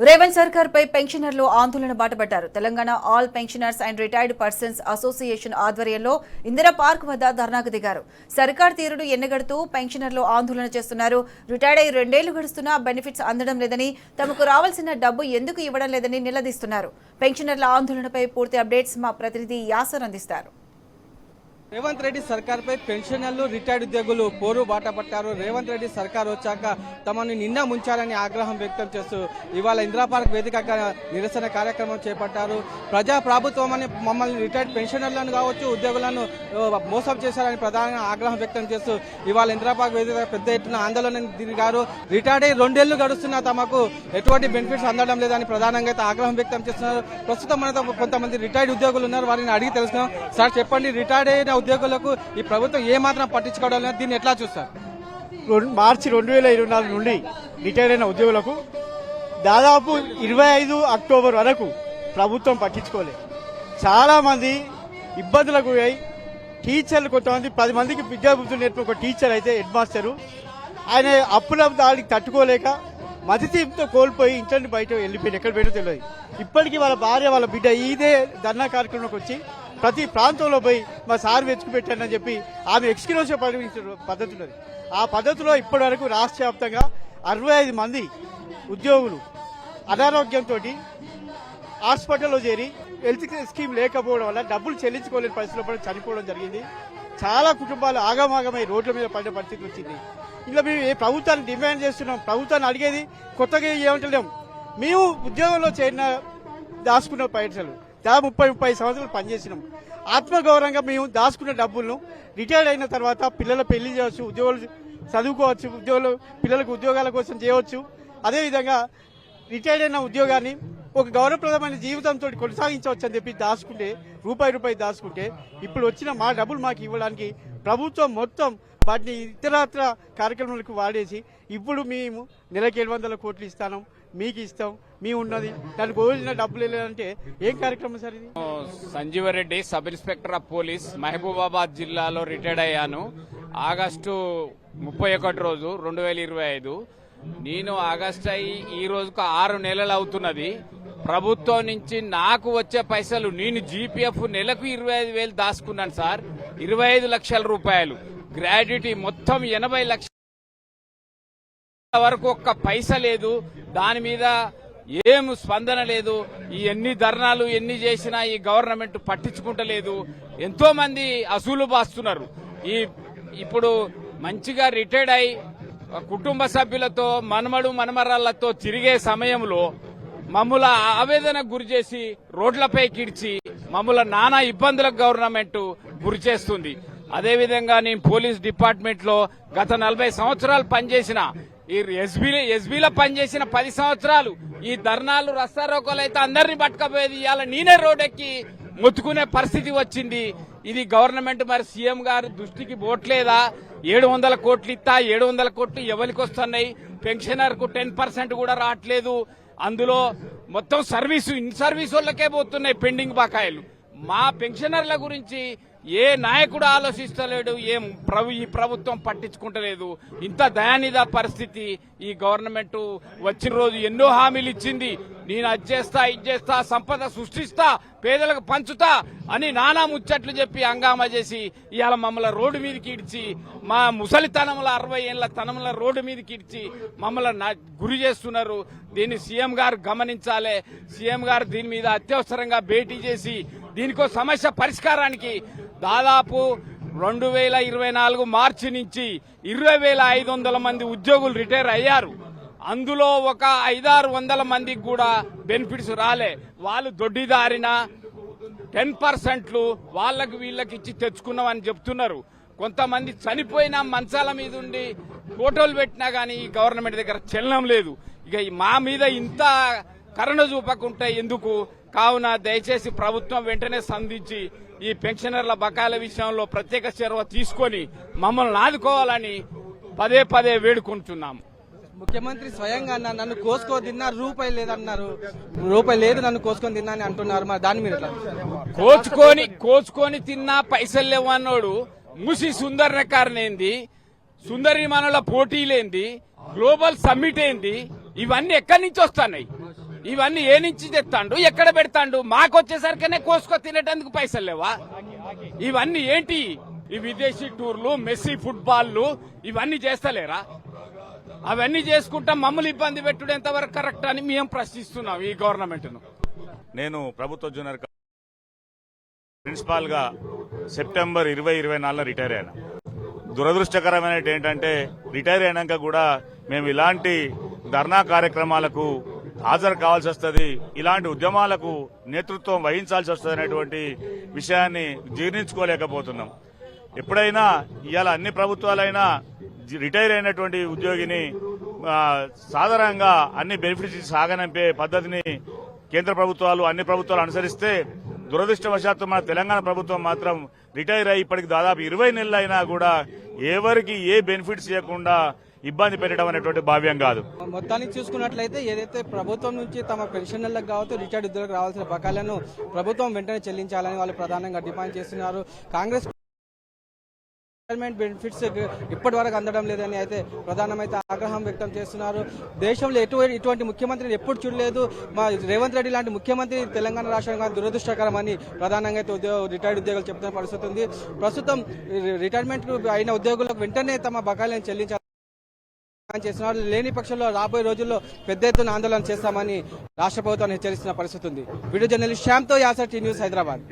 రేవంత్ సర్కార్ పై పెన్షనర్లు ఆందోళన బాటపట్టారు. Telangana all pensioners and retired persons association ఆధ్వర్యంలో ఇందిరా పార్క్ వద్ద ధర్నాకు దిగారు. సర్కార్ తీరును ఎన్నగడుతూ పెన్షనర్లు ఆందోళన చేస్తున్నారు. రిటైర్డ్ అయి 2 ఏళ్లు గడుస్తున్నా బెనిఫిట్స్ అందడం లేదని, తమకు రావాల్సిన డబ్బు ఎందుకు ఇవ్వడం లేదని నిలదీస్తున్నారు. పెన్షనర్ల ఆందోళనపై పూర్తి అప్డేట్స్ మా ప్రతినిధి యాసర్ అందిస్తారు. రేవంత్ రెడ్డి సర్కార్ పై పెన్షనర్లు రిటైర్డ్ ఉద్యోగులు పోరు బాట పట్టారు. రేవంత్ రెడ్డి సర్కార్ వచ్చాక తమను నిన్న ముంచాలని ఆగ్రహం వ్యక్తం చేస్తూ ఇవాళ ఇందిరా పార్క్ వేదికగా నిరసన కార్యక్రమం చేపట్టారు. ప్రజా ప్రభుత్వం అని మమ్మల్ని రిటైర్డ్ పెన్షనర్లను కావచ్చు ఉద్యోగులను మోసం చేశారని ప్రధానంగా ఆగ్రహం వ్యక్తం చేస్తూ ఇవాళ ఇందిరా పార్క్ వేదిక పెద్ద ఎత్తున ఆందోళన దిగారు. రిటైర్డ్ అయ్యి 2 ఏళ్లు గడుస్తున్నా తమకు ఎటువంటి బెనిఫిట్స్ అందడం లేదని ప్రధానంగా అయితే ఆగ్రహం వ్యక్తం చేస్తున్నారు. ప్రస్తుతం మనతో కొంతమంది రిటైర్డ్ ఉద్యోగులు ఉన్నారు. వారిని అడిగి తెలుసుకున్నాం. సార్ చెప్పండి, రిటైర్డ్ అయిన ఉద్యోగులకు ఈ ప్రభుత్వం ఏ మాత్రం పట్టించుకోవడం లేదు, దీన్ని ఎట్లా చూస్తారు? మార్చి 2024 నుండి రిటైర్ అయిన ఉద్యోగులకు దాదాపు 25 అక్టోబర్ వరకు ప్రభుత్వం పట్టించుకోలేదు. చాలా మంది ఇబ్బందులకు గురై టీచర్లు కొంతమంది 10 మందికి విద్యాబుద్ధులు నేర్పే ఒక టీచర్ అయితే హెడ్ మాస్టరు ఆయన అప్పుల దాడికి తట్టుకోలేక మతితో కోల్పోయి ఇంటి బయట వెళ్ళిపోయింది. ఎక్కడ పోయినో తెలియదు. ఇప్పటికీ వాళ్ళ భార్య వాళ్ళ బిడ్డ ఇదే ధర్నా కార్యక్రమంలోకి వచ్చి ప్రతి ప్రాంతంలో పోయి మా సార్ వెతుకు పెట్టానని చెప్పి ఆమె ఎక్స్క్యూజ్ పరిగణించిన పద్ధతి ఉన్నది. ఆ పద్ధతిలో ఇప్పటి వరకు రాష్ట్ర వ్యాప్తంగా 65 మంది ఉద్యోగులు అనారోగ్యంతో హాస్పిటల్లో చేరి హెల్త్ స్కీమ్ లేకపోవడం వల్ల డబ్బులు చెల్లించుకోలేని పరిస్థితుల్లో పడి చనిపోవడం జరిగింది. చాలా కుటుంబాలు ఆగమాగమై రోడ్ల మీద పడిన పరిస్థితి వచ్చింది. ఇలా మేము ఏ ప్రభుత్వాన్ని డిమాండ్ చేస్తున్నాం, ప్రభుత్వాన్ని అడిగేది కొత్తగా ఏమంటలేము. మేము ఉద్యోగంలో చేరిన దాచుకున్న పైసలు దాదాపు 30 సంవత్సరాలు పనిచేసినాం. ఆత్మగౌరవంగా మేము దాచుకున్న డబ్బులను రిటైర్డ్ అయిన తర్వాత పిల్లల పెళ్లి చేయవచ్చు, ఉద్యోగాలు చదువుకోవచ్చు, పిల్లలకు ఉద్యోగాల కోసం చేయవచ్చు. అదేవిధంగా రిటైర్డ్ అయిన ఉద్యోగాన్ని ఒక గౌరవప్రదమైన జీవితంతో కొనసాగించవచ్చు అని చెప్పి దాచుకుంటే రూపాయి దాచుకుంటే ఇప్పుడు వచ్చిన మా డబ్బులు మాకు ఇవ్వడానికి ప్రభుత్వం మొత్తం వాటిని ఇతరత్ర కార్యక్రమాలకు వాడేసి ఇప్పుడు మేము నెలకి 700 కోట్లు ఇస్తాను, మీకు ఇస్తాం, మేము ఉన్నది దానికి పోసిన డబ్బులు లేదంటే ఏం కార్యక్రమం సార్ ఇది? Sanjeevareddy, sub inspector of police, Mahabubabad జిల్లాలో రిటైర్డ్ అయ్యాను. ఆగస్టు 31 రోజు 2025. నేను ఆగస్టు అయ్యి ఈ రోజుకు 6 నెలలు అవుతున్నది. ప్రభుత్వం నుంచి నాకు వచ్చే పైసలు నేను జీపీఎఫ్ నెలకు 25,000 దాచుకున్నాను సార్. 25 లక్షల రూపాయలు గ్రాడ్యుటీ మొత్తం 80 లక్షల వరకు ఒక్క పైసా లేదు. దాని మీద ఏం స్పందన లేదు. ఈ ఎన్ని ధర్నాలు ఎన్ని చేసినా ఈ గవర్నమెంట్ పట్టించుకుంటలేదు. ఎంతో మంది అసూలు బాస్తున్నారు. ఇప్పుడు మంచిగా రిటైర్డ్ అయి కుటుంబ సభ్యులతో మనమరాళ్లతో తిరిగే సమయంలో మమ్మల్ని ఆవేదనకు గురి చేసి రోడ్లపై కిడిచి మమ్మల్ని నానా ఇబ్బందులకు గవర్నమెంట్ గురి చేస్తుంది. అదేవిధంగా నేను పోలీస్ డిపార్ట్మెంట్ లో గత 40 సంవత్సరాలు పనిచేసిన, ఈ ఎస్బీలో పనిచేసిన 10 సంవత్సరాలు ఈ ధర్నాలు రస్తారోకోలు అయితే అందరినీ పట్టుకపోయేది. ఇవాళ నేనే రోడ్డెక్కి మొత్తుకునే పరిస్థితి వచ్చింది. ఇది గవర్నమెంట్ మరి సీఎం గారు దృష్టికి పోట్లేదా? 700 కోట్లు ఇస్తా, 700 కోట్లు ఎవరికి వస్తున్నాయి? పెన్షనర్ కు 10% కూడా రావట్లేదు. అందులో మొత్తం ఇన్ సర్వీస్ వాళ్ళకే పోతున్నాయి పెండింగ్ బకాయిలు. మా పెన్షనర్ల గురించి ఏ నాయకుడు ఆలోచిస్తలేడు, ఈ ప్రభుత్వం పట్టించుకుంటలేదు. ఇంత దయానిద పరిస్థితి. ఈ గవర్నమెంట్ వచ్చిన రోజు ఎన్నో హామీలు ఇచ్చింది. నేను అది చేస్తా, ఇది చేస్తా, సంపద సృష్టిస్తా, పేదలకు పంచుతా అని నానా ముచ్చట్లు చెప్పి హంగామా చేసి ఇవాళ మమ్మల్ని రోడ్డు మీదకి ఇడ్చి, మా ముసలితనంలో 60 ఏళ్ల తనంలో రోడ్డు మీదకి ఇడ్చి మమ్మల్ని గురి చేస్తున్నారు. దీన్ని సీఎం గారు గమనించాలి. సీఎం గారు దీని మీద అత్యవసరంగా భేటీ చేసి దీనికో సమస్య పరిష్కారానికి దాదాపు 2024 మార్చి నుంచి 20,500 మంది ఉద్యోగులు రిటైర్ అయ్యారు. అందులో ఒక 500-600 మందికి కూడా బెనిఫిట్స్ రాలే. వాళ్ళు దొడ్డిదారిన 10% వాళ్ళకి వీళ్ళకి ఇచ్చి తెచ్చుకున్నామని చెప్తున్నారు. కొంతమంది చనిపోయిన మంచాల మీద ఉండి ఫోటోలు పెట్టినా గానీ ఈ గవర్నమెంట్ దగ్గర చెల్లడం లేదు. ఇక మా మీద ఇంత కరుణ చూపకుంటే ఎందుకు? కావున దయచేసి ప్రభుత్వం వెంటనే స్పందించి ఈ పెన్షనర్ల బకాయిల విషయంలో ప్రత్యేక చొరవ తీసుకొని మమ్మల్ని ఆదుకోవాలని పదే వేడుకుంటున్నాము. ముఖ్యమంత్రి స్వయంగా నన్ను కోసుకొని తిన్నా రూపాయి లేదన్నారు. రూపాయి లేదు నన్ను కోసుకొని తిన్నా అని అంటున్నారు. మరి దాని మీద కోసుకొని తిన్నా పైసలు లేవన్నోడు ముసి సుందరకారనేంది, సుందరి మనల పోటీలేంది, గ్లోబల్ సమ్మిట్ ఏంది, ఇవన్నీ ఎక్కడి నుంచి వస్తున్నాయి? ఇవన్నీ ఏ నుంచి తెస్తాండు, ఎక్కడ పెడతాండు? మాకొచ్చేసరికనే కోసుకో తినేటందుకు పైసలు లేవా? ఇవన్నీ ఏంటి? ఈ విదేశీ టూర్లు, మెస్సీ ఫుట్బాల్లు ఇవన్నీ చేస్తలేరా? అవన్నీ చేసుకుంటా మమ్మల్ని ఇబ్బంది పెట్టుడు ఎంతవరకు కరెక్ట్ అని మేము ప్రశ్నిస్తున్నాం ఈ గవర్నమెంట్ ను. నేను ప్రభుత్వ జూనియర్ ప్రిన్సిపాల్ గా సెప్టెంబర్ 2024 రిటైర్ అయినా. దురదృష్టకరమైన ఏంటంటే రిటైర్ అయినాక కూడా మేము ఇలాంటి ధర్నా కార్యక్రమాలకు హాజరు కావాల్సి వస్తుంది, ఇలాంటి ఉద్యమాలకు నేతృత్వం వహించాల్సి వస్తుంది అనేటువంటి విషయాన్ని జీర్ణించుకోలేకపోతున్నాం. ఎప్పుడైనా ఇవాళ అన్ని ప్రభుత్వాలైనా రిటైర్ అయినటువంటి ఉద్యోగిని సాధారణంగా అన్ని బెనిఫిట్స్ సాగనంపే పద్ధతిని కేంద్ర ప్రభుత్వాలు అన్ని ప్రభుత్వాలు అనుసరిస్తే, దురదృష్టవశాత్తు మన తెలంగాణ ప్రభుత్వం మాత్రం రిటైర్ అయ్యి ఇప్పటికి దాదాపు 20 నెలలు అయినా కూడా ఎవరికి ఏ బెనిఫిట్స్ ఇవ్వకుండా ఇబ్బంది పెట్టడం అనేటువంటి భావ్యం కాదు. మొత్తానికి చూసుకున్నట్లయితే ఏదైతే ప్రభుత్వం నుంచి తమ పెన్షనర్లకు కావచ్చు రిటైర్డ్ ఉద్యోగులకు రావాల్సిన బకాయిలను ప్రభుత్వం వెంటనే చెల్లించాలని వాళ్ళు ప్రధానంగా డిమాండ్ చేస్తున్నారు. కాంగ్రెస్ రిటైర్మెంట్ బెనిఫిట్స్ ఇప్పటి వరకు అందడం లేదని అయితే ప్రధానమైతే ఆగ్రహం వ్యక్తం చేస్తున్నారు. దేశంలో ఇటువంటి ముఖ్యమంత్రిని ఎప్పుడు చూడలేదు. మా రేవంత్ రెడ్డి లాంటి ముఖ్యమంత్రి తెలంగాణ రాష్ట్రానికి దురదృష్టకరమని ప్రధానంగా అయితే రిటైర్డ్ ఉద్యోగులు చెప్తున్న పరిస్థితి ఉంది. ప్రస్తుతం రిటైర్మెంట్ అయిన ఉద్యోగులకు వెంటనే తమ బకాయిలను చెల్లించాలని చేస్తున్నారు. లేని పక్షంలో రాబోయే రోజుల్లో పెద్ద ఎత్తున ఆందోళన చేస్తామని రాష్ట్ర ప్రభుత్వాన్ని హెచ్చరిస్తున్న పరిస్థితి ఉంది. వీడియో జర్నలిస్ట్ శ్యామ్తో యాసర్ టీ న్యూస్, హైదరాబాద్.